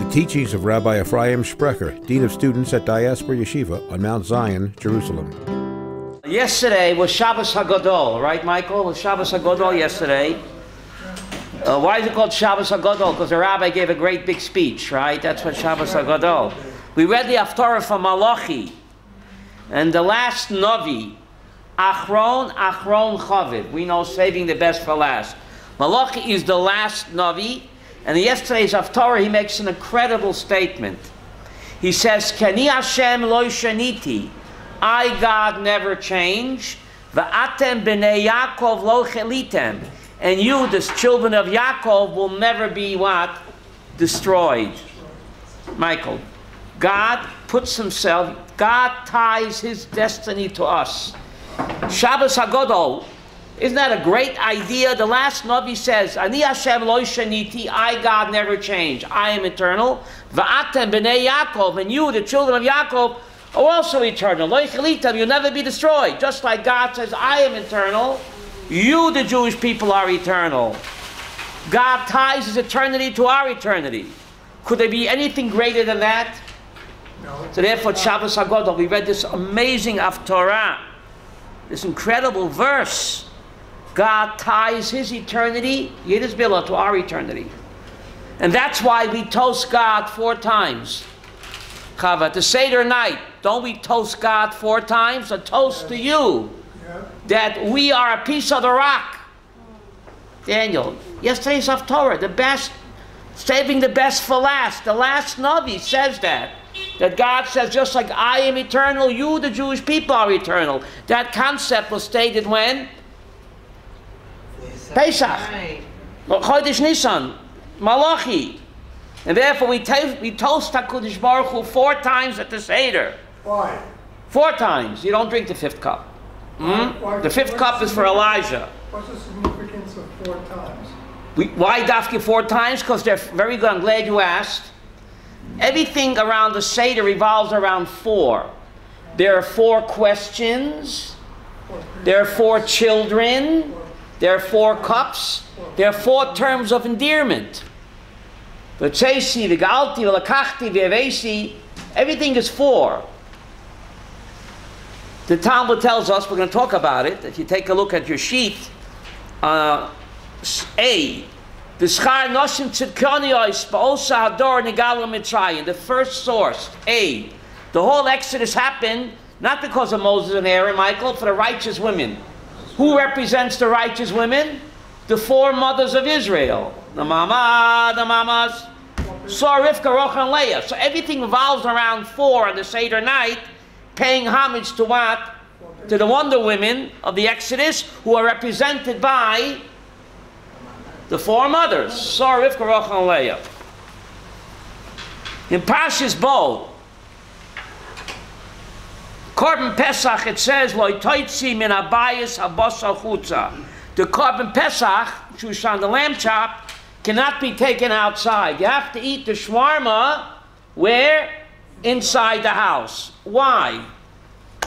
The teachings of Rabbi Ephraim Sprecher, Dean of Students at Diaspora Yeshiva on Mount Zion, Jerusalem. Yesterday was Shabbos HaGadol, right, Michael? It was Shabbos HaGadol yesterday. Why is it called Shabbos HaGadol? Because the rabbi gave a great big speech, right? That's what Shabbos HaGadol. We read the Haftarah from Malachi. And the last Navi, Achron Chavid. We know saving the best for last. Malachi is the last Navi. And in yesterday's Haftarah, he makes an incredible statement. He says, Kani Hashem lo shaniti. I, God, never change. Va'atem b'nei Yaakov lo chelitem. And you, the children of Yaakov, will never be what? Destroyed. Michael, God puts himself, God ties his destiny to us. Shabbos HaGadol, isn't that a great idea? The last Navi says, Ani Hashem lo shaniti, I, God, never change. I am eternal. Va'atem b'nei Yaakov, and you, the children of Yaakov, are also eternal. Lo chelitem, you'll never be destroyed. Just like God says, I am eternal. You, the Jewish people, are eternal. God ties his eternity to our eternity. Could there be anything greater than that? No. So therefore, Shabbos HaGadol, we read this amazing Haftarah, this incredible verse. God ties his eternity, Yiddish Billah, to our eternity. And that's why we toast God 4 times. Chava, to Seder night, don't we toast God 4 times? A toast to you. That we are a piece of the rock. Daniel, yesterday's Haftarah, the best, saving the best for last. The last Navi says that. That God says, just like I am eternal, you, the Jewish people, are eternal. That concept was stated when? Pesach. Chodesh Nisan. Malachi. And therefore we toast HaKadosh Baruch Hu 4 times at the Seder. Why? 4 times. You don't drink the 5th cup. The 5th cup is for Elijah. What's the significance of 4 times? Why dafki 4 times? Because they're very good. I'm glad you asked. Everything around the Seder revolves around 4. There are 4 questions. There are 4 children. There are 4 cups. There are 4 terms of endearment. V'tzeisi, v'galti, v'lakachti, v'evesi. Everything is 4. The Talmud tells us, we're going to talk about it, if you take a look at your sheet, A, the Schar Noshim Tzidkoniyos Ba'osa Hador Nigalu Mitzrayim, the first source, A. The whole Exodus happened not because of Moses and Aaron, Michael, for the righteous women. Who represents the righteous women? The 4 mothers of Israel. The mamas, Sor, Rivka, Rochel, and Leah. So everything revolves around 4 on the Seder night, paying homage to what? To the wonder women of the Exodus, who are represented by the 4 mothers, Sor, Rivka, Rochel, and Leah. In Parshas Bo, Korban Pesach, it says, Lo toitzi min habayis habasar chutza. The Korban Pesach, which on the lamb chop, cannot be taken outside. You have to eat the shawarma where? Inside the house. Why?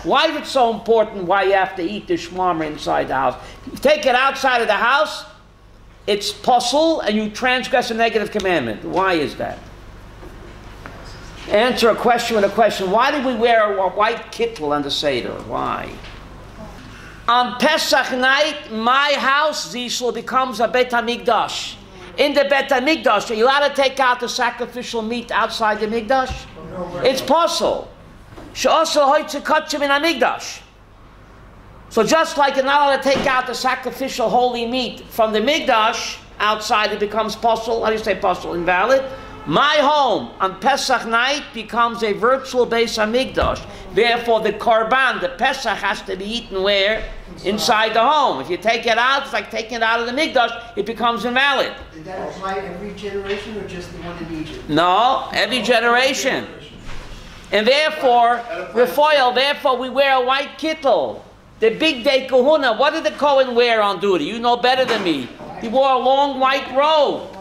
Why is it so important why you have to eat the shawarma inside the house? If you take it outside of the house, it's puzzle and you transgress a negative commandment. Why is that? Answer a question with a question. Why did we wear a white kittel on the Seder? Why? On Pesach night, my house, Zishul, becomes a Bet HaMikdash. In the Bet HaMikdash, are you allowed to take out the sacrificial meat outside the Mikdash? It's puzzle. So just like you're not allowed to take out the sacrificial holy meat from the Mikdash, outside it becomes puzzle. How do you say puzzle? Invalid. My home on Pesach night becomes a virtual Beis HaMikdash. Therefore, the Korban, the Pesach, has to be eaten where? Inside the home. If you take it out, it's like taking it out of the Mikdash, it becomes invalid. Did that apply every generation or just the one in Egypt? No, every generation. And therefore, Raphael, therefore we wear a white kittel. The big day kahuna, what did the Kohen wear on duty? You know better than me. He wore a long white robe.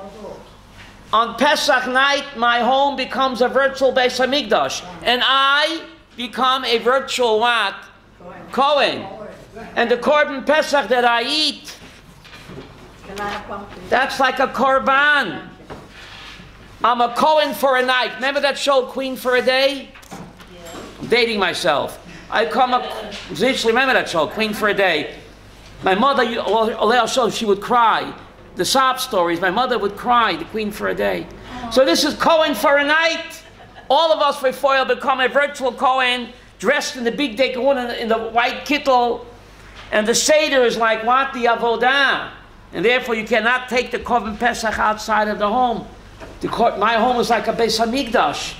On Pesach night, my home becomes a virtual Beis HaMikdash. And I become a virtual what? Kohen. And the Korban Pesach that I eat, that's like a Korban. I'm a Cohen for a night. Remember that show, Queen for a Day? I'm dating myself. I come up, remember that show, Queen for a Day. My mother, she would cry. The sob stories, my mother would cry, the Queen for a Day. So this is Cohen for a night. All of us will become a virtual Cohen, dressed in the big day in the white kittel. And the Seder is like what? The Avodah. And therefore you cannot take the Korban Pesach outside of the home. My home is like a Beis HaMikdash.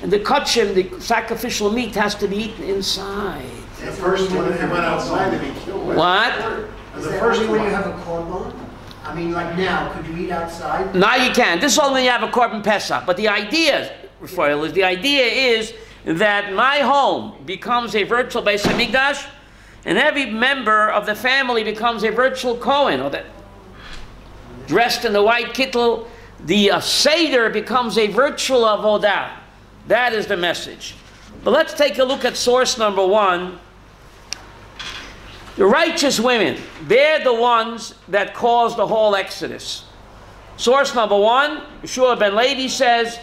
And the kachim, the sacrificial meat, has to be eaten inside. The first one that went outside to be killed. What? Is that only when you have a korban? I mean, like now, could you eat outside? Now you can. This is only when you have a Korban Pesach. But the idea is that my home becomes a virtual Beis HaMikdash, and every member of the family becomes a virtual Kohen, or that dressed in the white kittel. The Seder becomes a virtual Avodah. That is the message. But let's take a look at source number 1. The righteous women, they're the ones that caused the whole Exodus. Source number 1, Yeshua ben Levi says,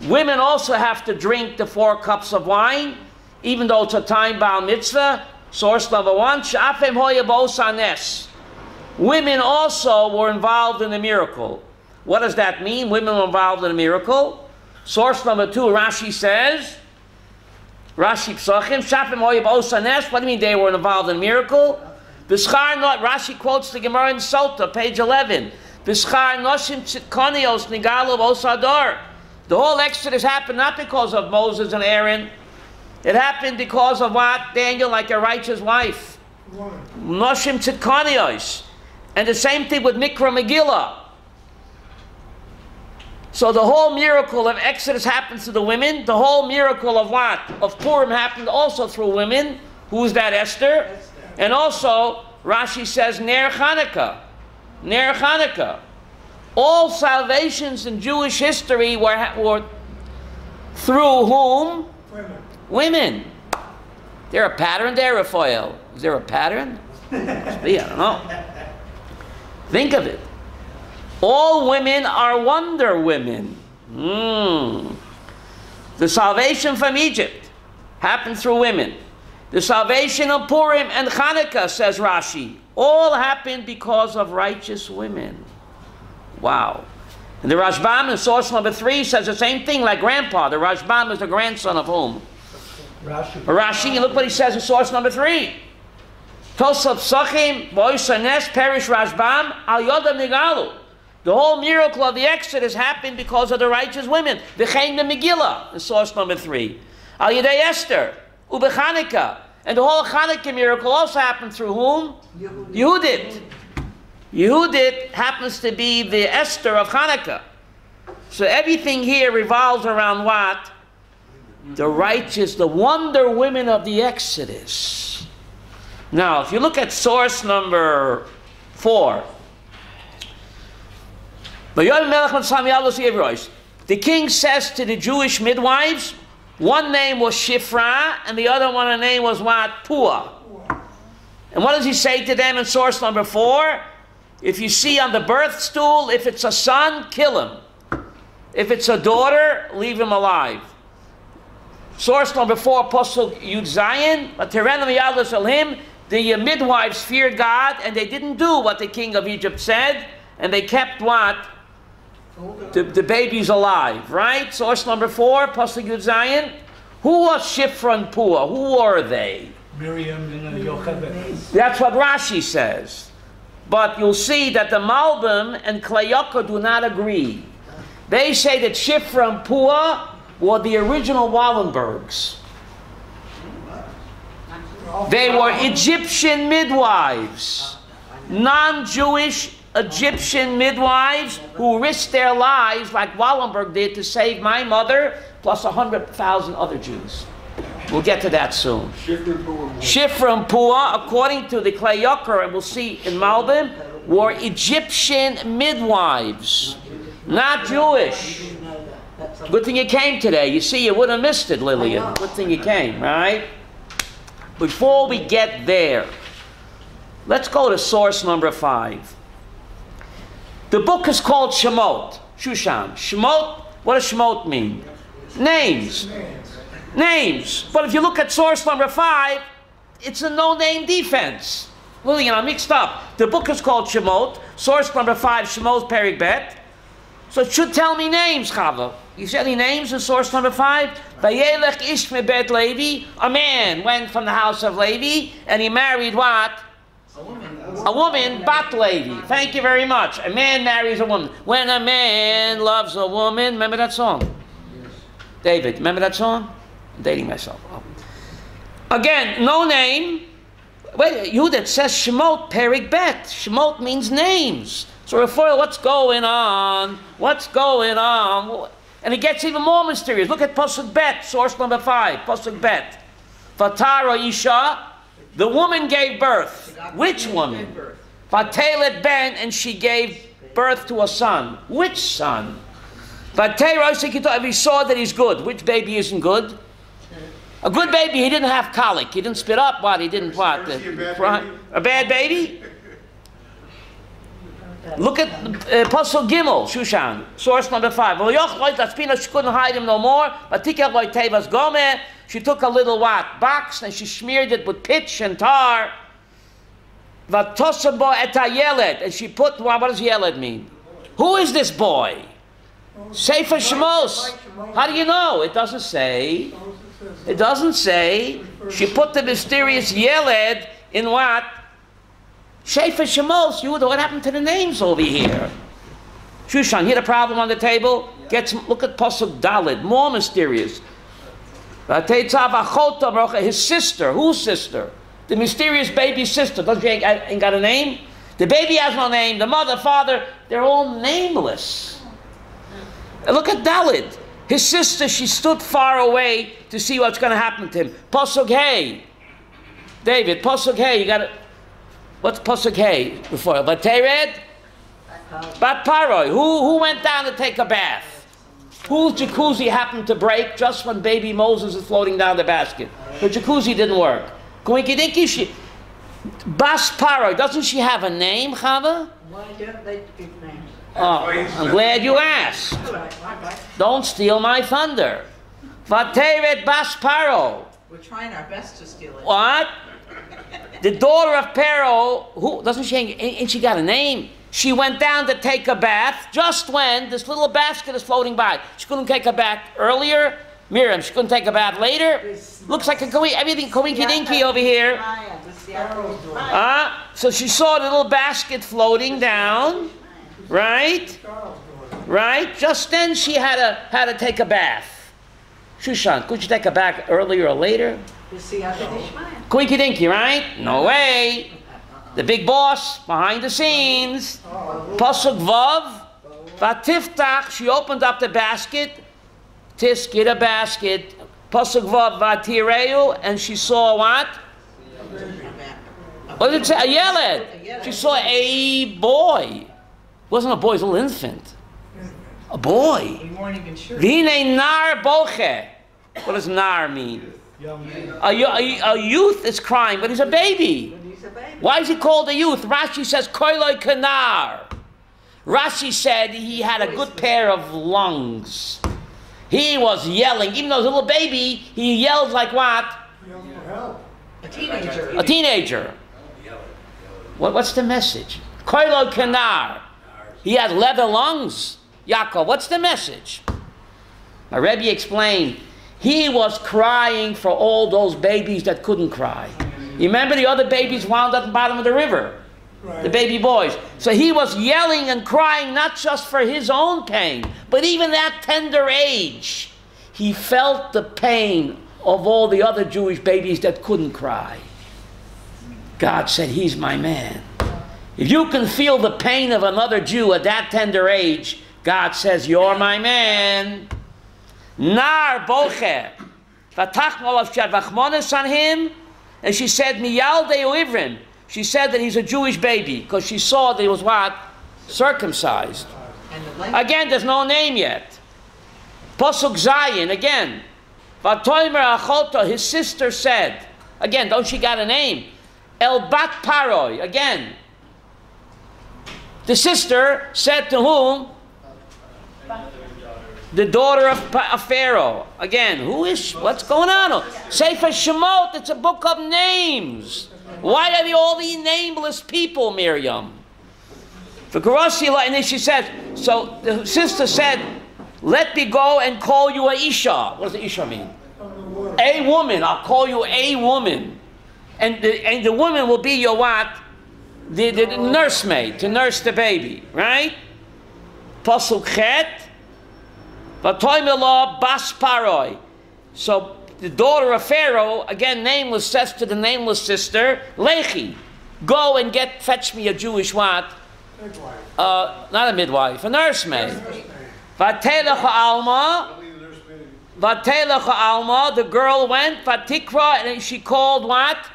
women also have to drink the 4 cups of wine, even though it's a time-bound mitzvah. Source number 1, Shafem hoya bo'sanes. Women also were involved in the miracle. What does that mean? Women were involved in a miracle. Source number 2, Rashi says, Rashi Psachim, Shafim Oyeb Osanesh. What do you mean they were involved in a miracle? B'schar not, Rashi quotes the Gemara in Sota, page 11. B'schar noshim tzidkonios nigalo osador. The whole Exodus happened not because of Moses and Aaron. It happened because of what? Daniel, like a righteous wife. Noshim tzidkonios. And the same thing with Mikra Megillah. So the whole miracle of Exodus happened to the women. The whole miracle of what? Of Purim happened also through women. Who is that? Esther. And also, Rashi says, Ner Chanukah. Ner Chanukah. All salvations in Jewish history were through whom? Women. Women. There a pattern there, Raphael? Is there a pattern? Must be, I don't know. Think of it. All women are wonder women. The salvation from Egypt happened through women. The salvation of Purim and Chanukah, says Rashi, all happened because of righteous women. Wow. And the Rashbam in source number 3 says the same thing like grandpa. The Rashbam is the grandson of whom? Rashi. Look what he says in source number 3. Tosaf Sachim, Boisanes, Perish Rashbam, Al Yodam Nigalu. The whole miracle of the Exodus happened because of the righteous women. V'chein the Megillah, in source number 3. Al Yedei Esther, Ube Chanukah. And the whole Chanukah miracle also happened through whom? Yehudit. Yehudit happens to be the Esther of Chanukah. So everything here revolves around what? The righteous, the wonder women of the Exodus. Now, if you look at source number 4, the king says to the Jewish midwives, one name was Shifra, and the other one name was what? Pua. And what does he say to them in source number 4? If you see on the birth stool, if it's a son, kill him. If it's a daughter, leave him alive. Source number 4, Apostle Yud Zayin, the midwives feared God, and they didn't do what the king of Egypt said, and they kept what? The babies alive, right? Source number 4, Apostle Yud Zayin. Who was Shifra and Pua? Who were they? Miriam and Yocheved. That's what Rashi says. But you'll see that the Malbim and Klayaka do not agree. They say that Shifra and Pua were the original Wallenbergs. They were Egyptian midwives, non-Jewish Egyptian midwives who risked their lives like Wallenberg did to save my mother plus 100,000 other Jews. We'll get to that soon. Shifra and Pua, according to the Klei Yoker, and we'll see in Malbim, were Egyptian midwives, not Jewish. Good thing you came today. You see, you would have missed it, Lillian. Good thing you came, right? Before we get there, let's go to source number 5. The book is called Shemot, Shushan. Shemot What does Shemot mean? Names. Names. But if you look at source number 5, it's a no-name defense. Lillian, I'm mixed up. The book is called Shemot. Source number 5, Shemot Perik Bet. So it should tell me names, Chava. You see any names in source number 5? Vayelech ish mebet Levi. A man went from the house of Levi, and he married what? A woman, Bat Levi. Thank you very much. A man marries a woman. When a man loves a woman, remember that song? David, remember that song? I'm dating myself. Oh. Again, no name. Wait, Yehuda says Shemot Perik Bet. Shemot means names. So Raphael, what's going on? What's going on? And it gets even more mysterious. Look at Pasuk Bet, source number 5, Pasuk Bet. Vatara Isha, the woman gave birth. Which woman? Vatelet Ben, and she gave birth to a son. Which son? Vatera, we saw that he's good. Which baby isn't good? A good baby, he didn't have colic. He didn't spit up. What? He didn't what? A bad baby? Look at Pasuk Gimel, Shushan, source number 5. She couldn't hide him no more. She took a little what? Box, and she smeared it with pitch and tar. And she put, what does yeled mean? Who is this boy? Sefer Shemos. How do you know? It doesn't say. It doesn't say. She put the mysterious yeled in what? Sefer Shemos. Yehuda, what happened to the names over here? Shushan, hear the problem on the table? Look at Pasuk Dalid. More mysterious. His sister. Whose sister? The mysterious baby's sister. Doesn't she ain't got a name? The baby has no name. The mother, father, they're all nameless. And look at Dalid. His sister, she stood far away to see what's going to happen to him. Pasuk Hey. David, Pasuk Hey, you got to... What's Pasuk Hey before? Vatered? Bat Paroi. Who went down to take a bath? Whose jacuzzi happened to break just when baby Moses is floating down the basket? The jacuzzi didn't work. Bas Paroi, doesn't she have a name, Chava? Why don't they give names? Oh, I'm glad you asked. Don't steal my thunder. Vateret Bas Paro. We're trying our best to steal it. What? The daughter of Pharaoh, who doesn't she? Ain't she got a name? She went down to take a bath just when this little basket is floating by. She couldn't take a bath earlier. Miriam, she couldn't take a bath later. Looks like everything coinky-dinky over here. So she saw the little basket floating down, right? Right? Just then she had to take a bath. Shushan, could you take a bath earlier or later? Quinky dinky, right? No way. The big boss behind the scenes. Pasuk Vav. Vatiftach. She opened up the basket. Tis, get a basket. Pasuk Vav Vatireu. And she saw what? What did it say? A yeled. She saw a boy. It wasn't a boy, it was a little infant. A boy. We weren't even sure. Vine nar boche. What does nar mean? A youth is crying, but he's a baby. Why is he called a youth? Rashi says, Koiloi Kanar. Rashi said he had a good pair of lungs. He was yelling. Even though he was a little baby, he yelled like what? A teenager. A teenager. What's the message? Koiloi Kanar. He had leather lungs. Yaakov, what's the message? My Rabbi explained, he was crying for all those babies that couldn't cry. You remember the other babies wound up at the bottom of the river? Right. The baby boys. So he was yelling and crying not just for his own pain, but even that tender age. He felt the pain of all the other Jewish babies that couldn't cry. God said, he's my man. If you can feel the pain of another Jew at that tender age, God says, you're my man. Nar bocher. Vatachmol of Shadvachmonis on him. And she said, Miyalde Uivrin. She said that he's a Jewish baby because she saw that he was what? Circumcised. Again, there's no name yet. Posuk Zayin, again. Vatoimer Achota, his sister said. Again, don't she got a name? El Bat Paroi, again. The sister said to whom? The daughter of Pharaoh. Again, who is she? What's going on? Sefer Shemot, it's a book of names. Why are they all these nameless people, Miriam? And then she said, so the sister said, let me go and call you a Isha. What does the Isha mean? A woman. I'll call you a woman. And the woman will be your what? The nursemaid, to nurse the baby. Right? Pasuk Chet. Vatoimela bas Paroi. So the daughter of Pharaoh, again nameless, says to the nameless sister, Lechi, go and fetch me a Jewish what? Midwife. Not a midwife, a nursemaid. Vatelech Alma. Vatelech Alma. The girl went. Vatikra, and she called what?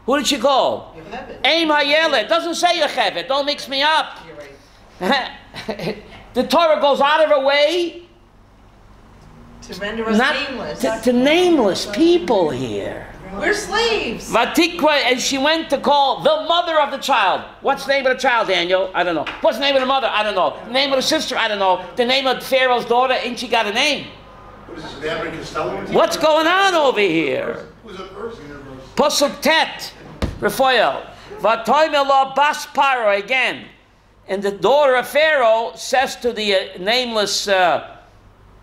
Who did she call? Aim Hayelet. Doesn't say Yocheved. Don't mix me up. The Torah goes out of her way to render us nameless. To nameless people here. We're slaves. Vatikra, and she went to call the mother of the child. What's the name of the child, Daniel? I don't know. What's the name of the mother? I don't know. The name of the sister? I don't know. The name of Pharaoh's daughter? Ain't she got a name? What's going on over here? Pasuk Tet, Raphael. Vatoimela bas Paro, again. And the daughter of Pharaoh says to the nameless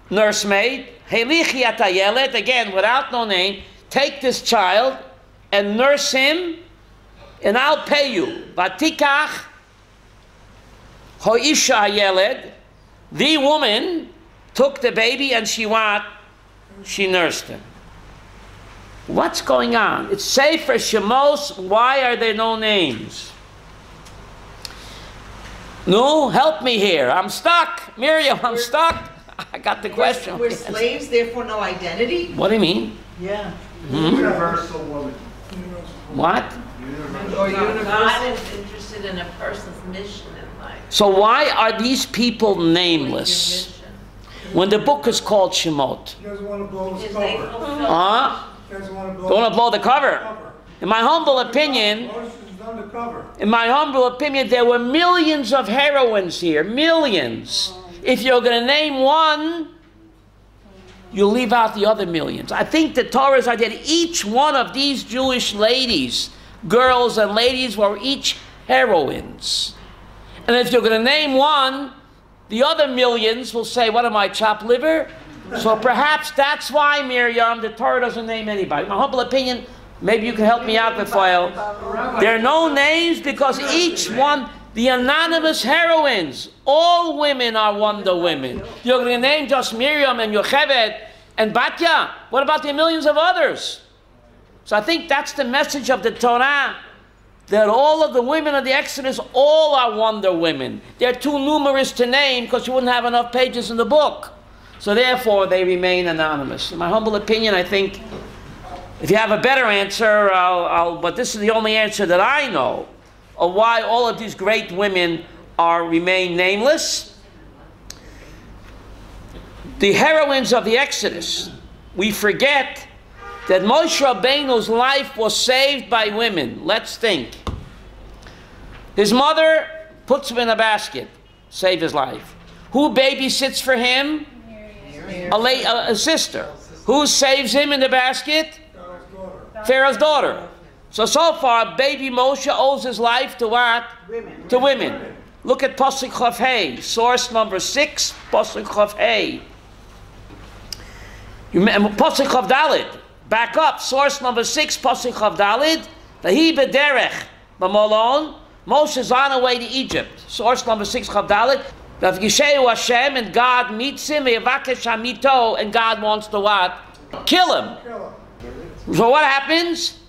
nursemaid, Helichi atayelet, again, without no name, take this child and nurse him, and I'll pay you. Vatikach hoisha hayeled, the woman took the baby and she what? She nursed him. What's going on? It's Sefer Shemos. Why are there no names? No, help me here. I'm stuck. Miriam, I'm stuck. I got the question. We're slaves, therefore no identity? What do you mean? Yeah. Universal woman. What? Or universal. God is interested in a person's mission in life. So why are these people nameless when the book is called Shemot? He doesn't want to blow his Is they cover. fulfill He doesn't want to blow Don't want to blow the cover. In my humble opinion, Moses is done the cover. in my humble opinion, there were millions of heroines here. Millions. If you're going to name one, you leave out the other millions. I think the Torah's idea that each one of these Jewish ladies, girls and ladies, were each heroines. And if you're going to name one, the other millions will say, what am I, chopped liver? So perhaps that's why, Miriam, the Torah doesn't name anybody. In my humble opinion, maybe you can help me out, Raphael. There are no names because each one, the anonymous heroines, all women are Wonder Women. You're going to name just Miriam and Yocheved and Batya. What about the millions of others? So I think that's the message of the Torah, that all of the women of the Exodus, all are Wonder Women. They're too numerous to name because you wouldn't have enough pages in the book. So therefore, they remain anonymous. In my humble opinion, I think, if you have a better answer, but this is the only answer that I know of why all of these great women remain nameless. The heroines of the Exodus, we forget that Moshe Rabbeinu's life was saved by women. Let's think. His mother puts him in a basket, save his life. Who babysits for him? A sister. Who saves him in the basket? Pharaoh's daughter. So far, baby Moshe owes his life to what? Women. To women. Look at Pasuk Chav Hey, source number 6, Pasuk Chav Hey. Pasuk Chav Dalid. Back up, source number 6, Pasuk Chav Dalid. Vahi b'derech b'molon. Moshe's on the way to Egypt. Source number 6, Chav Dalid. V'v'gishehu Hashem, and God meets him. V'yevakesh hamito, and God wants to what? Kill him. So what happens?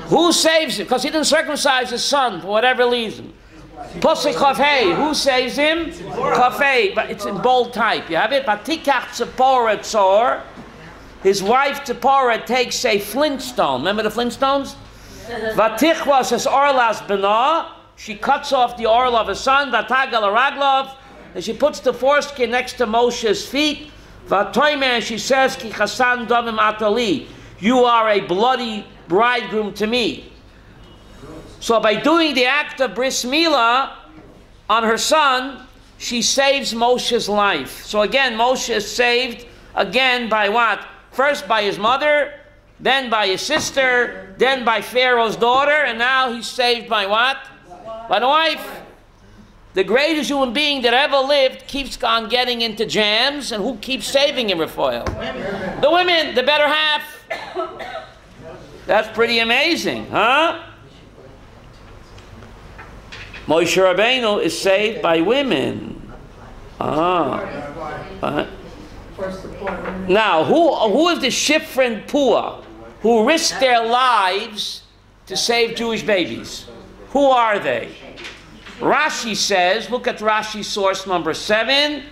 Who saves him? Because he didn't circumcise his son for whatever reason. Pasuk Chav Hey, who saves him? Chav Hey, but it's in bold type. You have it? Vatikach Tzipora Tzor. His wife Tzipora takes a flintstone. Remember the Flintstones? Vatichwa says Orlas B'na. She cuts off the oral of his son. Vatagal Raglov. And she puts the foreskin next to Moshe's feet. Vatoyme, and she says, Ki chasan damim atali. You are a bloody bridegroom to me. So by doing the act of bris milah on her son, she saves Moshe's life. So again, Moshe is saved again by what? First by his mother, then by his sister, then by Pharaoh's daughter, and now he's saved by what? By the wife. The greatest human being that ever lived keeps on getting into jams, and who keeps saving him, Raphael? The women, the better half. That's pretty amazing, huh? Moshe Rabbeinu is saved by women. Now, who is the Shifra Pua who risked their lives to save Jewish babies? Who are they? Rashi says, look at Rashi source number 7.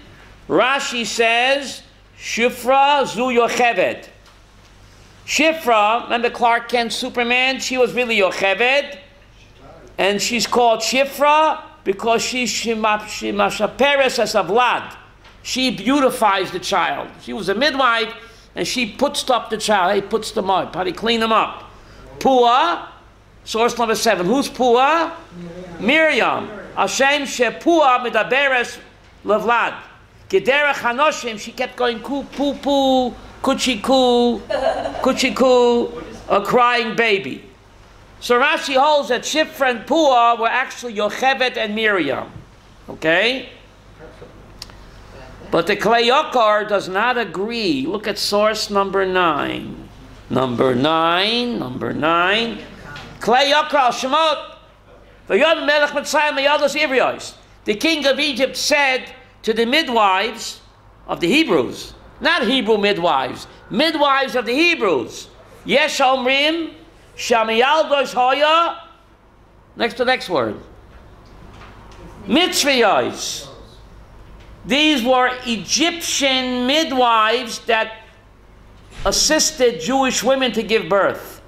Rashi says, Shifra zu Yocheved. Shifra, remember Clark Kent Superman? She was really Yocheved. And she's called Shifra because she's Shemashaperes as a Vlad. She beautifies the child. She was a midwife and she puts up the child. He puts them up. How do you clean them up? Pua, source number 7. Who's Pua? Miriam. Hashem Shepua Medaberes Levlad. Gederach Hanoshim, she kept going poo poo poo, kuchiku, kuchiku, a crying baby. So Rashi holds that Shifra and Pua were actually Yocheved and Miriam. Okay? But the Klei Yakar does not agree. Look at source number 9. Number 9. Klei Yakar al Shemot. The king of Egypt said to the midwives of the Hebrews, not Hebrew midwives, midwives of the Hebrews, Yesh Omrim, Shamiyaldosh Hoya, next to the next word, Mitzvayos. These were Egyptian midwives that assisted Jewish women to give birth.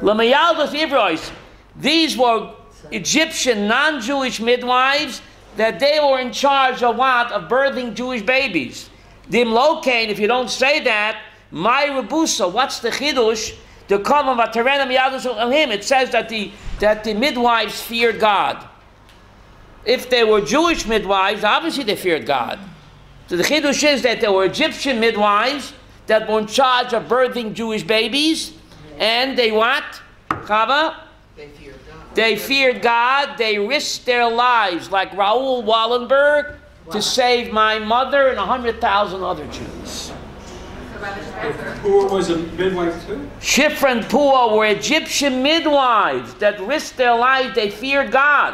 Lamayaldosh Ivrois. These were Egyptian non-Jewish midwives that they were in charge of what? Of birthing Jewish babies. Dim Lokain, if you don't say that, my Rebusa, what's the Chidush? The common Vaterenam Yadus of him. It says that the midwives feared God. If they were Jewish midwives, obviously they feared God. So the Chidush is that there were Egyptian midwives that were in charge of birthing Jewish babies, and they what? Chava? They feared God. They risked their lives, like Raoul Wallenberg, to save my mother and 100,000 other Jews. Who was a midwife too? Shifra and Pua were Egyptian midwives that risked their lives. They feared God.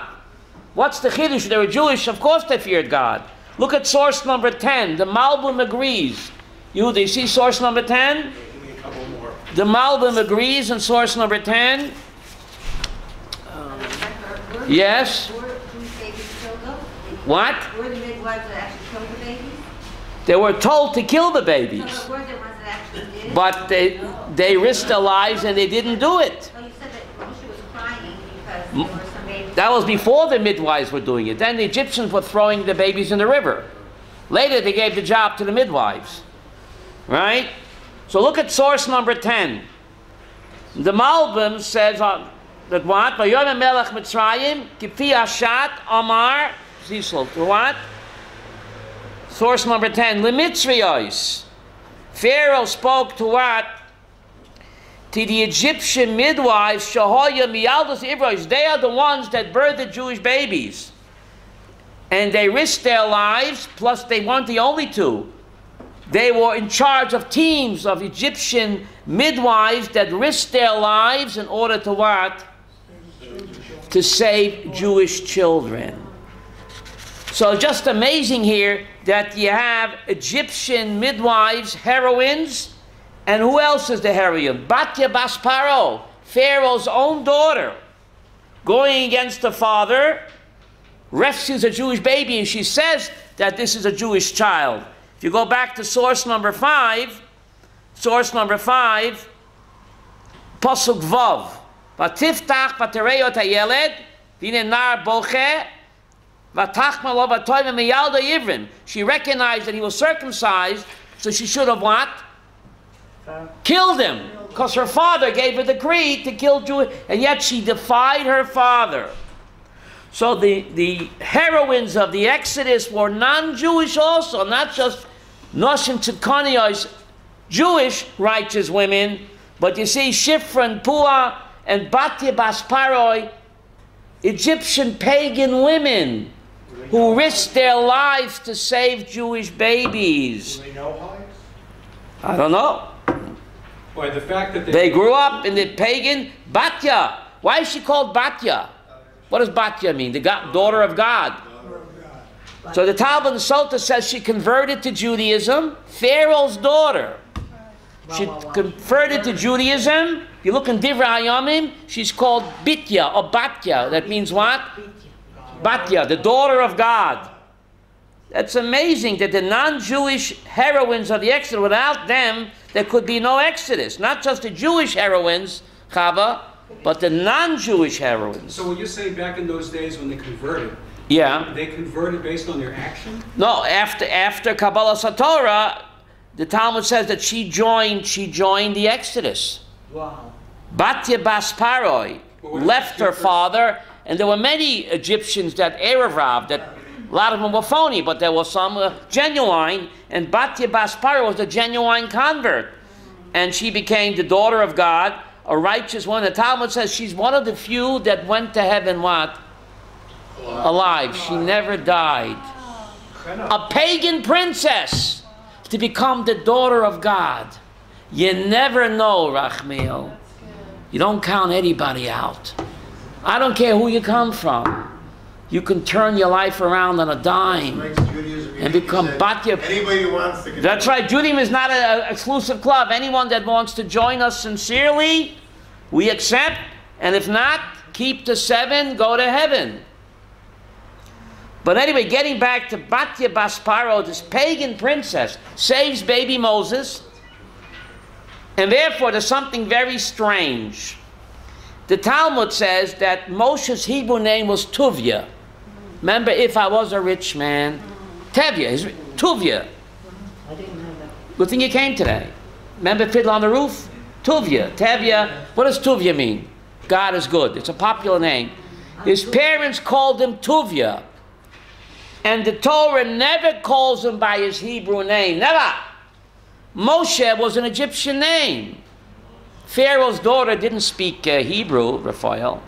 What's the Chiddush? They were Jewish. Of course they feared God. Look at source number 10. The Malbim agrees. Do you see source number 10? The Malbim agrees in source number 10. Yes. Were Jewish babies killed though? What? Were the midwives that actually killed the babies? They were told to kill the babies. No, were the ones that actually did? But they risked their lives and they didn't do it. Well, you said that Moshe was crying because there were some babies. That was before the midwives were doing it. Then the Egyptians were throwing the babies in the river. Later they gave the job to the midwives. Right? So look at source number 10. The Malbim says that what? Vayom Melech Mitzrayim, Kifi Ashat Amar, Zisl, to what? Source number 10, Lemitzrayos. Pharaoh spoke to what? To the Egyptian midwives, Shahoya Miyaldos Ivros. They are the ones that birthed the Jewish babies. And they risked their lives, plus they weren't the only two. They were in charge of teams of Egyptian midwives that risked their lives in order to what? To save Jewish children. So just amazing here that you have Egyptian midwives, heroines, and who else is the heroine? Batya Bas Paro, Pharaoh's own daughter, going against the father, rescues a Jewish baby, and she says that this is a Jewish child. If you go back to source number 5, Pasuk Vav, Vatiftach Vatereyot HaYeled, V'ine nar boche, Vatachma lo vatoyim miyalda yivrim. She recognized that he was circumcised, so she should have what? Killed him, because her father gave a decree to kill Jewish, and yet she defied her father. So the heroines of the Exodus were non-Jewish also, not just Noshim Tzidkoniyos, Jewish righteous women, but you see Shifra and Pua and Batya Bas Paroi, Egyptian pagan women who risked their lives to save Jewish babies. Do they know hives? I don't know. Boy, the fact that They grew up in the pagan Batya. Why is she called Batya? What does Batya mean? The daughter of God. So the Talmud Sota says she converted to Judaism, Pharaoh's daughter. She converted to Judaism. If you look in Divrei Hayamim, she's called Bitya or Batya. That means what? Batya, the daughter of God. That's amazing that the non-Jewish heroines of the Exodus, without them, there could be no Exodus. Not just the Jewish heroines, Chava, but the non-Jewish heroines. So when you say back in those days when they converted, Yeah. they converted based on their action? No, after Kabbalah Satorah, the Talmud says that she joined the Exodus. Wow. Batya Bas Paroi left her father, and there were many Egyptians that Erev, that a lot of them were phony, but there were some genuine, and Batya Bas Paroi was a genuine convert. And she became the daughter of God, a righteous one. The Talmud says she's one of the few that went to heaven, what? Alive. She never died. A pagan princess to become the daughter of God. You never know, Rachmiel. You don't count anybody out. I don't care who you come from. You can turn your life around on a dime and become Batya. Anybody who wants to. That's right. Judaism is not an exclusive club. Anyone that wants to join us sincerely, we accept. And if not, keep the 7, go to heaven. But anyway, getting back to Batya Bas Paro, this pagan princess saves baby Moses. And therefore, there's something very strange. The Talmud says that Moshe's Hebrew name was Tuvia. Remember, if I was a rich man, Tevya, Tuvia. Good thing you came today. Remember Fiddle on the Roof? Tuvia, Tevya. What does Tuvia mean? God is good. It's a popular name. His parents called him Tuvia. And the Torah never calls him by his Hebrew name. Never. Moshe was an Egyptian name. Pharaoh's daughter didn't speak Hebrew, Raphael.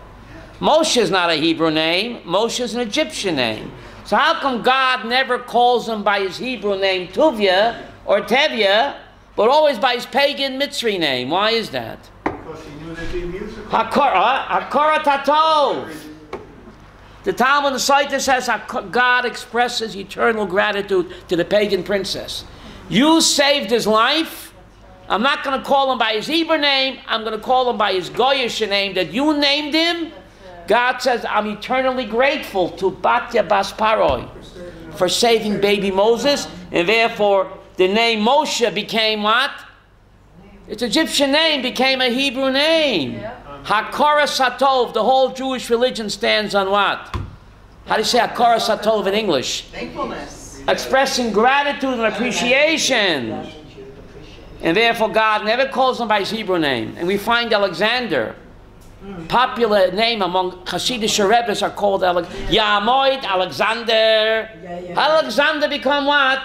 Moshe is not a Hebrew name. Moshe is an Egyptian name. So how come God never calls him by his Hebrew name, Tuvia or Tevya, but always by his pagan Mitzri name? Why is that? Because he knew they'd be musical. Hakora Tatov. The Talmud Saita says God expresses eternal gratitude to the pagan princess. You saved his life. I'm not going to call him by his Hebrew name. I'm going to call him by his Goyish name that you named him. God says, I'm eternally grateful to Batya Bas Paroi for saving baby Moses. And therefore, the name Moshe became what? Its Egyptian name became a Hebrew name. Hakora Satov, the whole Jewish religion stands on what? How do you say Hakora Satov in English? Thankfulness. Expressing gratitude and appreciation. And therefore God never calls him by his Hebrew name. And we find Alexander, popular name among Hasidic Rebbes are called Yamoid, Alexander. Alexander become what?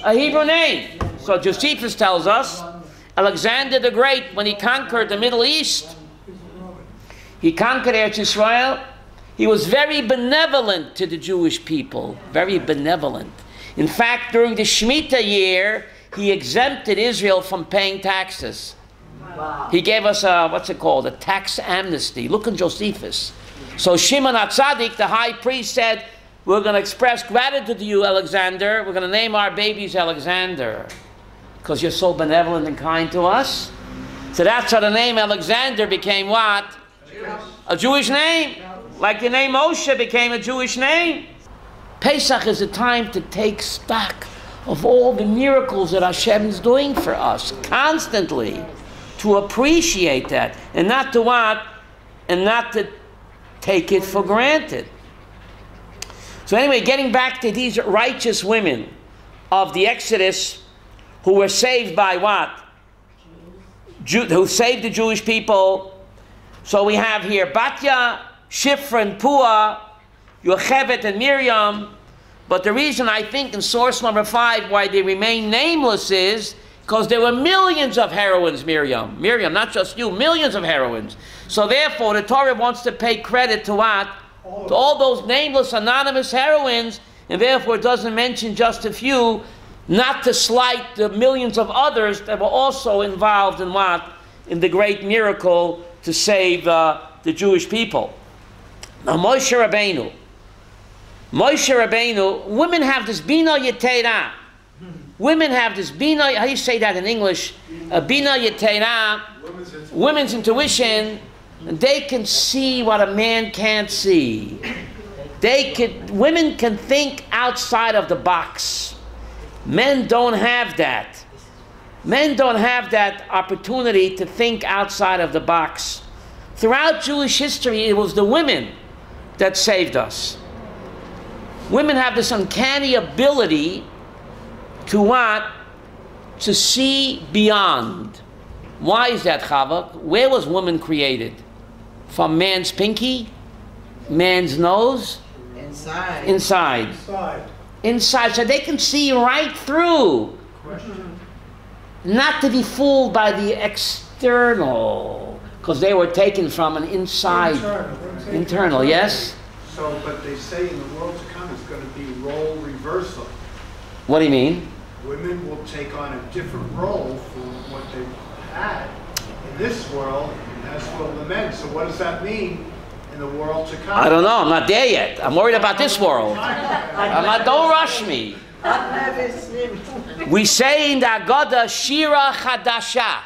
A Hebrew name. So Josephus tells us, Alexander the Great, when he conquered the Middle East, he conquered Eretz Israel. He was very benevolent to the Jewish people. Very benevolent. In fact, during the Shemitah year, he exempted Israel from paying taxes. Wow. He gave us a, what's it called? A tax amnesty. Look in Josephus. So Shimon HaTzadik, the high priest, said, we're going to express gratitude to you, Alexander. We're going to name our babies Alexander because you're so benevolent and kind to us. So that's how the name Alexander became what? A Jewish name. Like the name Moshe became a Jewish name. Pesach is a time to take stock of all the miracles that Hashem is doing for us constantly, to appreciate that and not to what? And not to take it for granted. So anyway, getting back to these righteous women of the Exodus who were saved by what? Who saved the Jewish people. So we have here Batya, Shifra, and Pua. Yocheved and Miriam. But the reason I think in source number 5 why they remain nameless is because there were millions of heroines, Miriam, not just you, millions of heroines. So therefore, the Torah wants to pay credit to what? To all those nameless, anonymous heroines, and therefore it doesn't mention just a few, not to slight the millions of others that were also involved in what? In the great miracle to save the Jewish people. Now, Moshe Rabbeinu, women have this bina yetera. Women have this bina, how do you say that in English? Bina yetera, women's intuition, and they can see what a man can't see. Women can think outside of the box. Men don't have that. Men don't have that opportunity to think outside of the box. Throughout Jewish history, it was the women that saved us. Women have this uncanny ability to what? To see beyond. Why is that, Chava? Where was woman created? From man's pinky? Man's nose? Inside. So they can see right through. Not to be fooled by the external. Because they were taken from an inside. Internal, yes? So, but they say in the world to come it's going to be role reversal. What do you mean? Women will take on a different role from what they had in this world as will the men. So what does that mean in the world to come? I don't know. I'm not there yet. I'm worried about this world. Don't rush me. We say in the Agada, Shira Chadasha.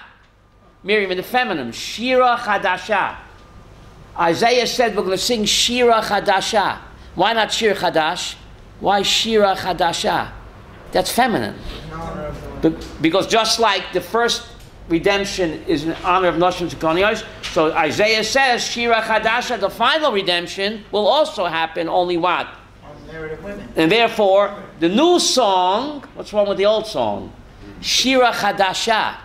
Miriam, in the feminine, Shira Chadasha. Isaiah said we're going to sing Shira Chadasha. Why not Shir Chadash? Why Shira Chadasha? That's feminine. Because just like the first redemption is in honor of Noshim Tzikonios, so Isaiah says Shira Chadasha, the final redemption, will also happen only what? And therefore, the new song, what's wrong with the old song? Shira Chadasha,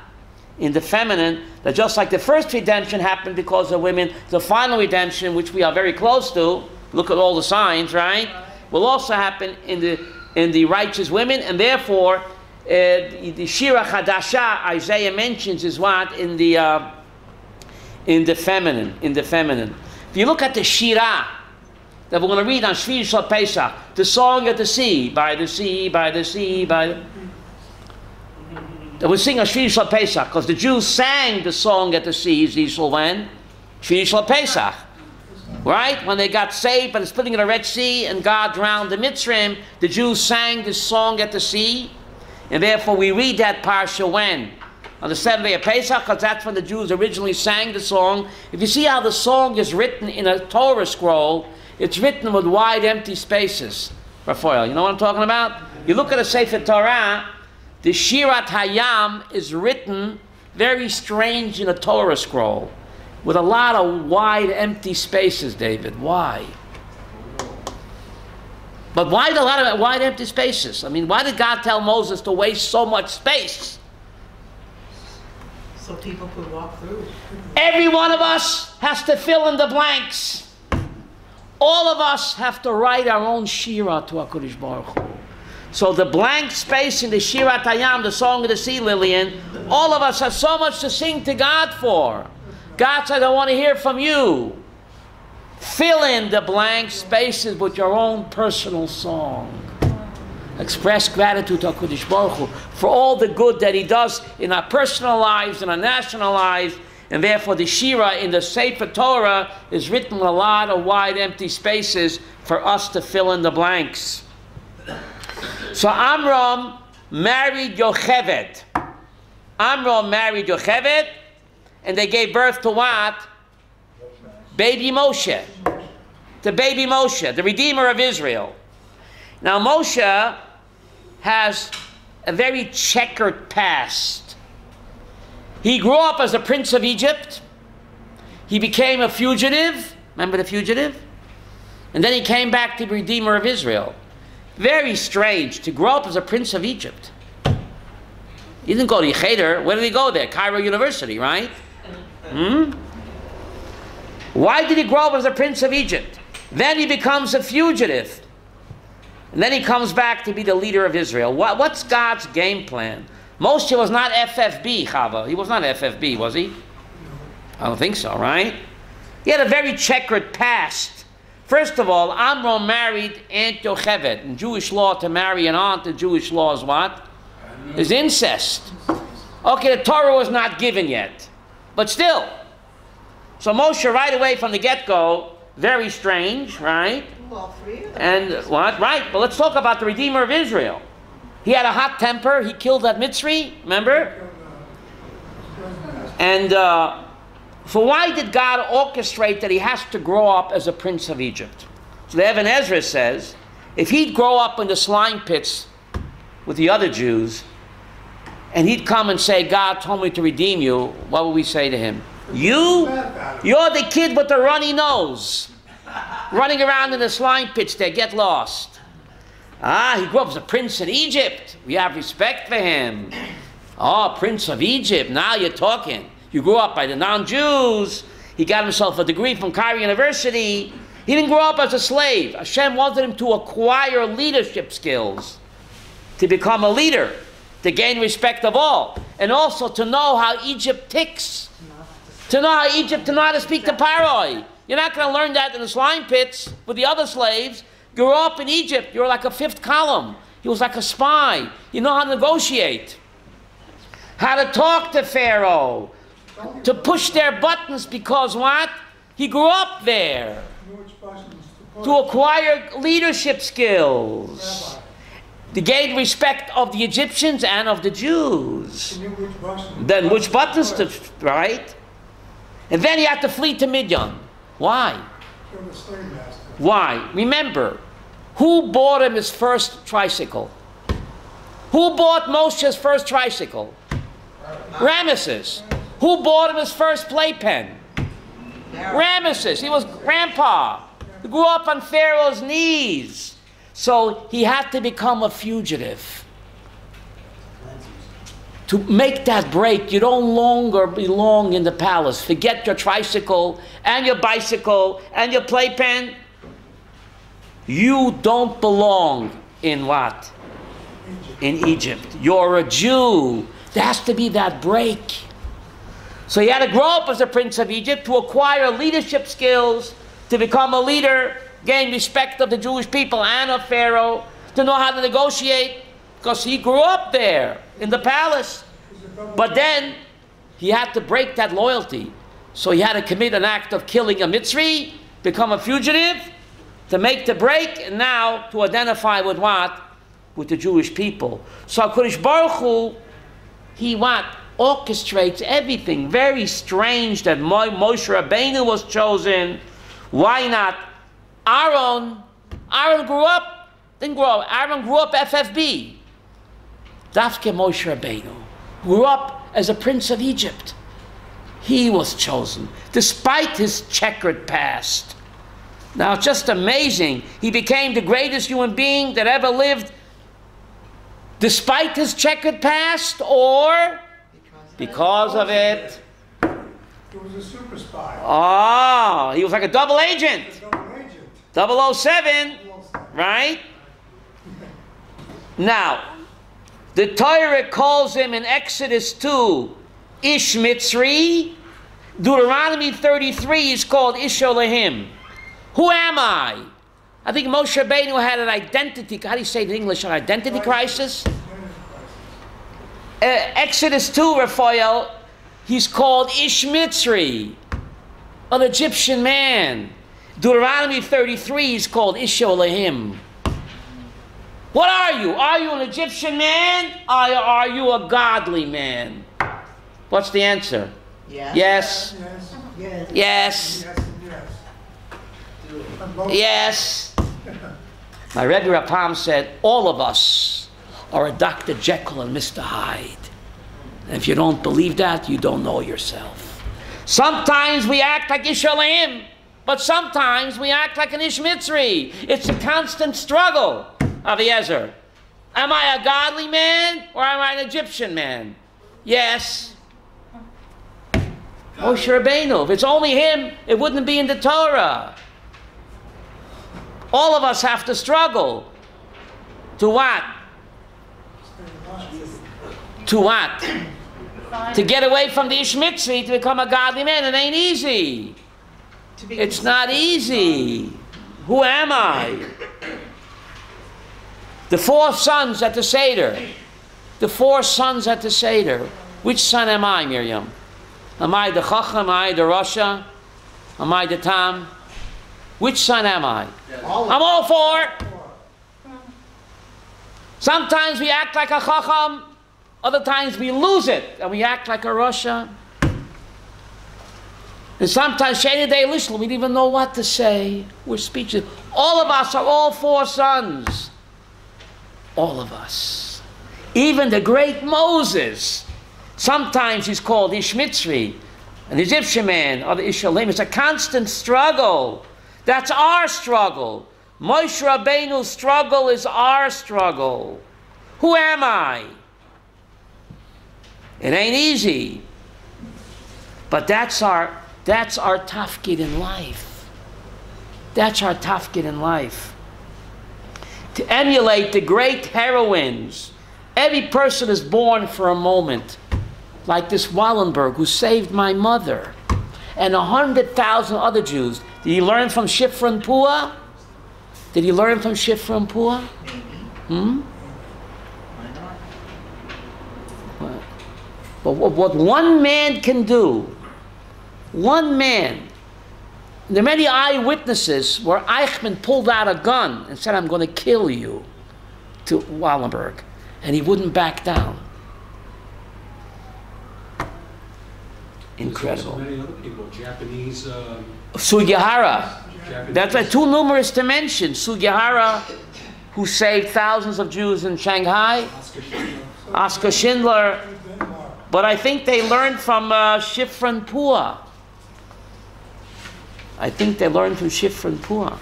in the feminine, that just like the first redemption happened because of women, the final redemption, which we are very close to, look at all the signs, right? Will also happen in the righteous women, and therefore, the Shira Chadasha Isaiah mentions is what? In the feminine. If you look at the Shira that we're going to read on Shvi Shal Pesach, the song at the sea, by the sea, by the sea, by the... That we sing on Shvi Shal Pesach, because the Jews sang the song at the sea, Zishal when? Shvi Shal Pesach. Right? When they got saved by the splitting of the Red Sea and God drowned the Mitzrayim, the Jews sang this song at the sea. And therefore we read that parsha when? On the 7th day of Pesach, because that's when the Jews originally sang the song. If you see how the song is written in a Torah scroll, it's written with wide empty spaces. Raphael, you know what I'm talking about? You look at a Sefer Torah, the Shirat Hayam is written very strange in a Torah scroll, with a lot of wide empty spaces, David. Why? But why a lot of wide empty spaces? I mean, why did God tell Moses to waste so much space? So people could walk through. Every one of us has to fill in the blanks. All of us have to write our own Shira to HaKadosh Baruch Hu. So the blank space in the Shirat Hayam, the Song of the Sea, Lillian, all of us have so much to sing to God for. God said, I want to hear from you. Fill in the blank spaces with your own personal song. Express gratitude to HaKadosh Baruch Hu for all the good that He does in our personal lives and our national lives. And therefore the Shira in the Sefer Torah is written with a lot of wide empty spaces for us to fill in the blanks. So Amram married Yocheved. Amram married Yocheved, and they gave birth to what? Baby Moshe. To baby Moshe, the Redeemer of Israel. Now Moshe has a very checkered past. He grew up as a prince of Egypt. He became a fugitive. Remember the fugitive? And then he came back to the Redeemer of Israel. Very strange to grow up as a prince of Egypt. He didn't go to Cheder. Where did he go there? Cairo University, right? Why did he grow up as a prince of Egypt? Then he becomes a fugitive. And then he comes back to be the leader of Israel. What's God's game plan? Moshe was not FFB, Chava. He was not FFB, was he? I don't think so, right? He had a very checkered past. First of all, Amram married Aunt Yocheved. In Jewish law, to marry an aunt in Jewish law is what? Is incest. Okay, the Torah was not given yet. But still. So Moshe, right away from the get-go, very strange, right? Well, 3 of them. And what? Right. But let's talk about the Redeemer of Israel. He had a hot temper. He killed that Mitzri, remember? And so why did God orchestrate that he has to grow up as a prince of Egypt? So the Evan Ezra says, if he'd grow up in the slime pits with the other Jews, and he'd come and say, God told me to redeem you, what would we say to him? You're the kid with the runny nose, running around in the slime pits there, get lost. He grew up as a prince in Egypt. We have respect for him. Oh, prince of Egypt, now you're talking. You grew up by the non-Jews. He got himself a degree from Cairo University. He didn't grow up as a slave. Hashem wanted him to acquire leadership skills, to become a leader, to gain respect of all, and also to know how Egypt ticks, to know how to speak to Paroi. You're not going to learn that in the slime pits with the other slaves. You grew up in Egypt. You're like a fifth column. He was like a spy. You know how to negotiate, how to talk to Pharaoh, to push their buttons, because what? He grew up there to acquire leadership skills, to gain respect of the Egyptians and of the Jews. Then which buttons to, right? And then he had to flee to Midian. Why? Why? Remember, who bought him his first tricycle? Who bought Moshe's first tricycle? Ramesses. Who bought him his first playpen? Ramesses. He was grandpa. He grew up on Pharaoh's knees. So he had to become a fugitive. To make that break, you don't longer belong in the palace. Forget your tricycle and your bicycle and your playpen. You don't belong in what? In Egypt. You're a Jew. There has to be that break. So he had to grow up as a prince of Egypt to acquire leadership skills, to become a leader, gain respect of the Jewish people and of Pharaoh, to know how to negotiate, because he grew up there in the palace. But then he had to break that loyalty. So he had to commit an act of killing a Mitzri, become a fugitive, to make the break, and now to identify with what? With the Jewish people. So HaKadosh Baruch Hu, he what? Orchestrates everything. Very strange that Moshe Rabbeinu was chosen. Why not Aaron? Aaron grew up, didn't grow up. Aaron grew up FFB. Dafke Moshe Rabbeinu grew up as a prince of Egypt. He was chosen, despite his checkered past. Now, it's just amazing. He became the greatest human being that ever lived, despite his checkered past, or because of it. He was a super spy. Oh, he was like a double agent. Double agent. 007, right? Now, the Torah calls him in Exodus 2, Ish Mitzri. Deuteronomy 33 is called Ish Elohim. Who am I? I think Moshe Rabbeinu had an identity, how do you say it in English, an identity crisis? Exodus 2, Raphael, he's called Ish Mitzri, an Egyptian man. Deuteronomy 33 is called Ish Elohim. What are you? Are you an Egyptian man? Or are you a godly man? What's the answer? Yes. Yes. Yes. Yes. Yes. Yes. Yes. My Rebbe Rapam said, all of us are a Dr. Jekyll and Mr. Hyde. And if you don't believe that, you don't know yourself. Sometimes we act like Ish Elohim, but sometimes we act like an Ish Mitzri. It's a constant struggle, Aviezer. Am I a godly man or am I an Egyptian man? Yes. Moshe Rabbeinu. If it's only him, it wouldn't be in the Torah. All of us have to struggle. To what? To what? To get away from the Ish Mitzri to become a godly man. It ain't easy. It's not easy. Who am I? The 4 sons at the Seder. The 4 sons at the Seder. Which son am I, Miriam? Am I the Chacham? Am I the Rasha? Am I the Tam? Which son am I? I'm all 4. Sometimes we act like a Chacham. Other times we lose it and we act like a Rasha. And sometimes Shady Day Lishla, we don't even know what to say. We're speechless. All of us are all 4 sons. All of us. Even the great Moses. Sometimes he's called Ish Mitzri, an Egyptian man, or the Ishalim. It's a constant struggle. That's our struggle. Moshe Rabbeinu's struggle is our struggle. Who am I? It ain't easy. But that's our tafkid in life. That's our tafkid in life. To emulate the great heroines. Every person is born for a moment. Like this Wallenberg who saved my mother. And 100,000 other Jews. Did he learn from Shifra and Pua? Did he learn from Shifra and Pua? But what one man can do, one man, there are many eyewitnesses where Eichmann pulled out a gun and said, I'm going to kill you, to Wallenberg. And he wouldn't back down. Incredible. There's also many other people, Japanese... Sugihara. That's like too numerous to mention. Sugihara, who saved thousands of Jews in Shanghai. Oskar Schindler. But I think they learned from Shifra and Pua. I think they learned from Shifra and Pua.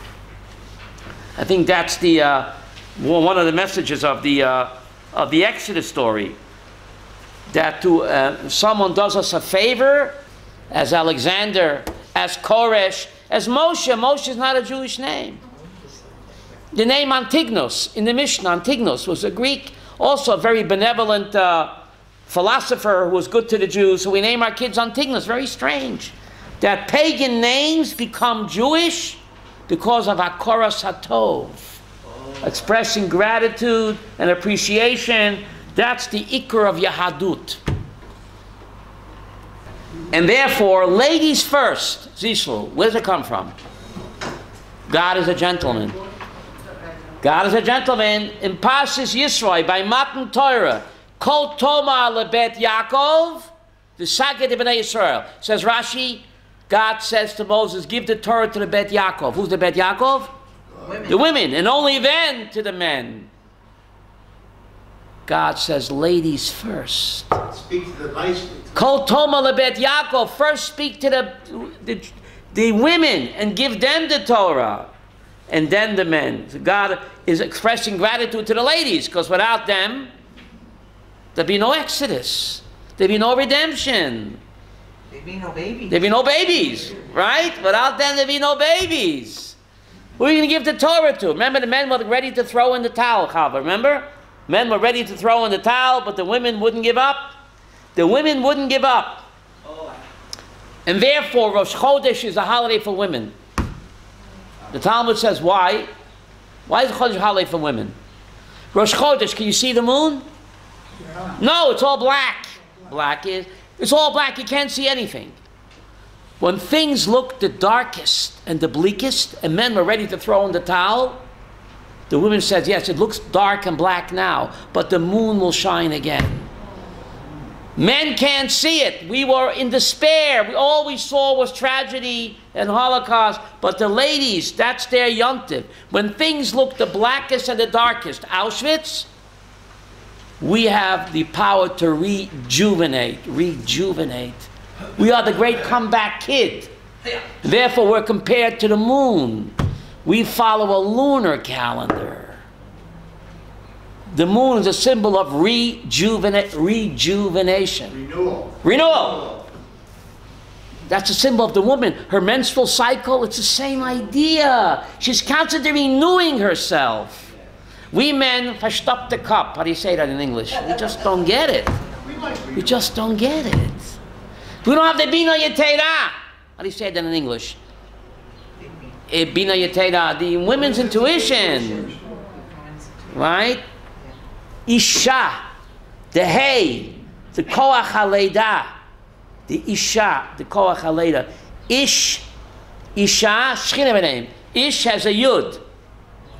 I think that's the one of the messages of the Exodus story. That someone does us a favor, as Alexander, as Koresh, as Moshe. Moshe is not a Jewish name. The name Antignos in the Mishnah, Antignos, was a Greek, also a very benevolent philosopher who was good to the Jews. So we name our kids Antignos. Very strange that pagan names become Jewish because of Hakoras Hatov, expressing gratitude and appreciation. That's the ikar of Yahadut. And therefore, ladies first, Zislu, where does it come from? God is a gentleman. God is a gentleman. In Parshas Yisroi, by Matan Torah, Kol Toma lebet Yaakov, v'saged b'nei Yisrael. Says Rashi, God says to Moses, give the Torah to the Bet Yaakov. Who's the Bet Yaakov? Women. The women, and only then to the men. God says, ladies first. Speak to the nice. Kol Toma lebet Yaakov. First speak to the women and give them the Torah. And then the men. So God is expressing gratitude to the ladies, because without them, there'd be no Exodus. There'd be no redemption. There'd be no babies. There'd be no babies, right? Without them, there'd be no babies. Who are you going to give the Torah to? Remember, the men were ready to throw in the towel, Chava, remember? Men were ready to throw in the towel, but the women wouldn't give up. The women wouldn't give up. And therefore, Rosh Chodesh is a holiday for women. The Talmud says, why? Why is Chodesh a holiday for women? Rosh Chodesh, can you see the moon? Yeah. No, it's all black. It's all black, you can't see anything. When things look the darkest and the bleakest, and men were ready to throw in the towel, the woman says, yes, it looks dark and black now, but the moon will shine again. Men can't see it. We were in despair. All we saw was tragedy and Holocaust. But the ladies, that's their yontiv. When things look the blackest and the darkest, Auschwitz, we have the power to rejuvenate. We are the great comeback kid. Therefore, we're compared to the moon. We follow a lunar calendar. The moon is a symbol of rejuvenation. Renewal. That's a symbol of the woman. Her menstrual cycle, it's the same idea. She's constantly renewing herself. We men, verstop the cup. How do you say that in English? We just don't get it. We just don't get it. We don't have the Bina Yetera. How do you say that in English? Bina Yetera, the women's intuition. Right? Isha, the hay, the koach haleida. The Isha, the koach haleida. Isha, Shechina b'neim. Ish has a yud.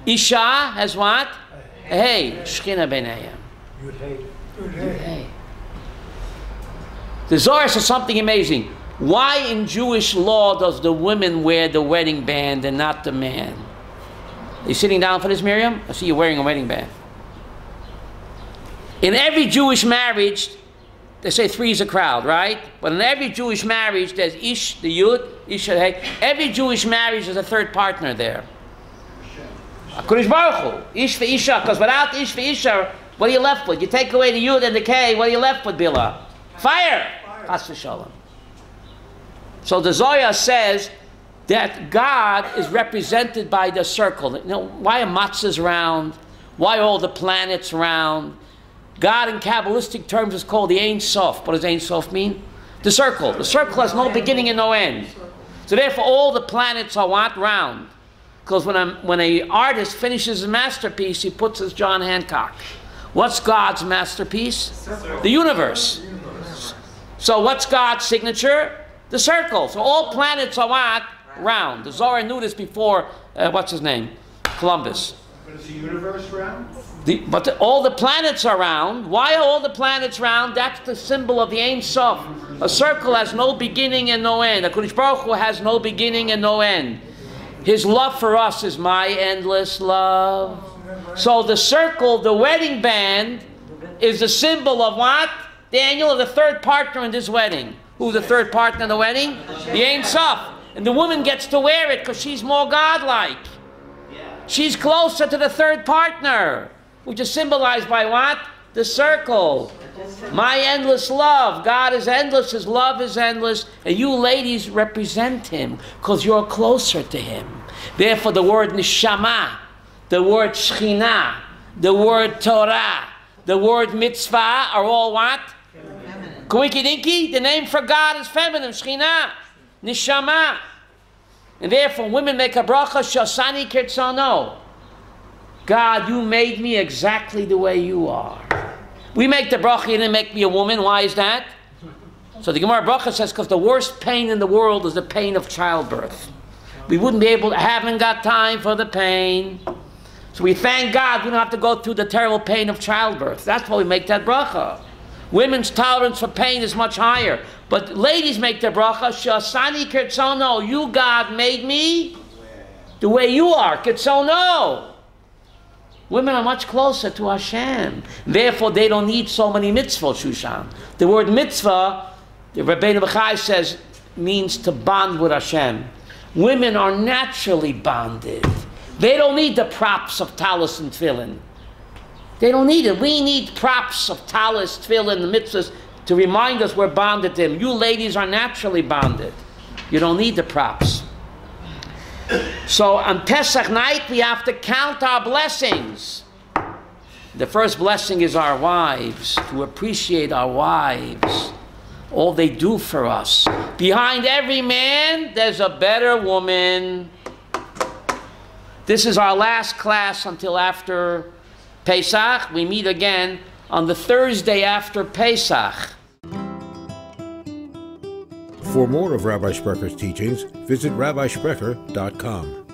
Isha has what? A hey, Shechina b'neim. Yud hey. The Zohar says something amazing. Why in Jewish law does the woman wear the wedding band and not the man? Are you sitting down for this, Miriam? I see you wearing a wedding band. In every Jewish marriage, they say 3 is a crowd, right? But in every Jewish marriage, there's Ish, the Yud, Ish, the Hey. Every Jewish marriage, there's a third partner there. HaKadosh Baruch Hu, Ish v'Isha, because without Ish v'Isha, what are you left with? You take away the Yud and the K, what are you left with, Bila? Fire! Chas v'shalom. So the Zohar says that God is represented by the circle. You know, why are matzahs round? Why are all the planets round? God in Kabbalistic terms is called the Ein Sof. What does Ein Sof mean? The circle. The circle has no beginning and no end. So therefore all the planets are what? Round. Because when an artist finishes a masterpiece, he puts his John Hancock. What's God's masterpiece? The universe. So what's God's signature? The circle. So all planets are what? Round. The Zohar knew this before, what's his name? Columbus. But is the universe round? All the planets are round. Why are all the planets round? That's the symbol of the Ein Sof. A circle has no beginning and no end. HaKadosh Baruch Hu has no beginning and no end. His love for us is my endless love. So the circle, the wedding band, is the symbol of what? Daniel, of the third partner in this wedding. Who's the third partner in the wedding? The Ein Sof. And the woman gets to wear it because she's more godlike. She's closer to the third partner, which is symbolized by what? The circle. My endless love. God is endless. His love is endless. And you ladies represent Him because you're closer to Him. Therefore, the word neshama, the word shechina, the word Torah, the word mitzvah are all what? Kawinky dinky, the name for God is feminine, shechina, neshama. And therefore, women make a bracha, shasani kirtzono. God, you made me exactly the way you are. We make the bracha, you didn't make me a woman. Why is that? So the Gemara bracha says, because the worst pain in the world is the pain of childbirth. We wouldn't be able to, haven't got time for the pain. So we thank God we don't have to go through the terrible pain of childbirth. That's why we make that bracha. Women's tolerance for pain is much higher. But ladies make the bracha, shasani kirtzono, you God made me the way you are, kirtzono. Women are much closer to Hashem. Therefore, they don't need so many mitzvot, Shushan. The word mitzvah, the Rabbeinu B'chai says, means to bond with Hashem. Women are naturally bonded. They don't need the props of talis and tefillin. They don't need it. We need props of talis, tefillin, and mitzvahs to remind us we're bonded to Him. You ladies are naturally bonded. You don't need the props. So on Pesach night, we have to count our blessings. The first blessing is our wives, to appreciate our wives, all they do for us. Behind every man, there's a better woman. This is our last class until after Pesach. We meet again on the Thursday after Pesach. For more of Rabbi Sprecher's teachings, visit rabbisprecher.com.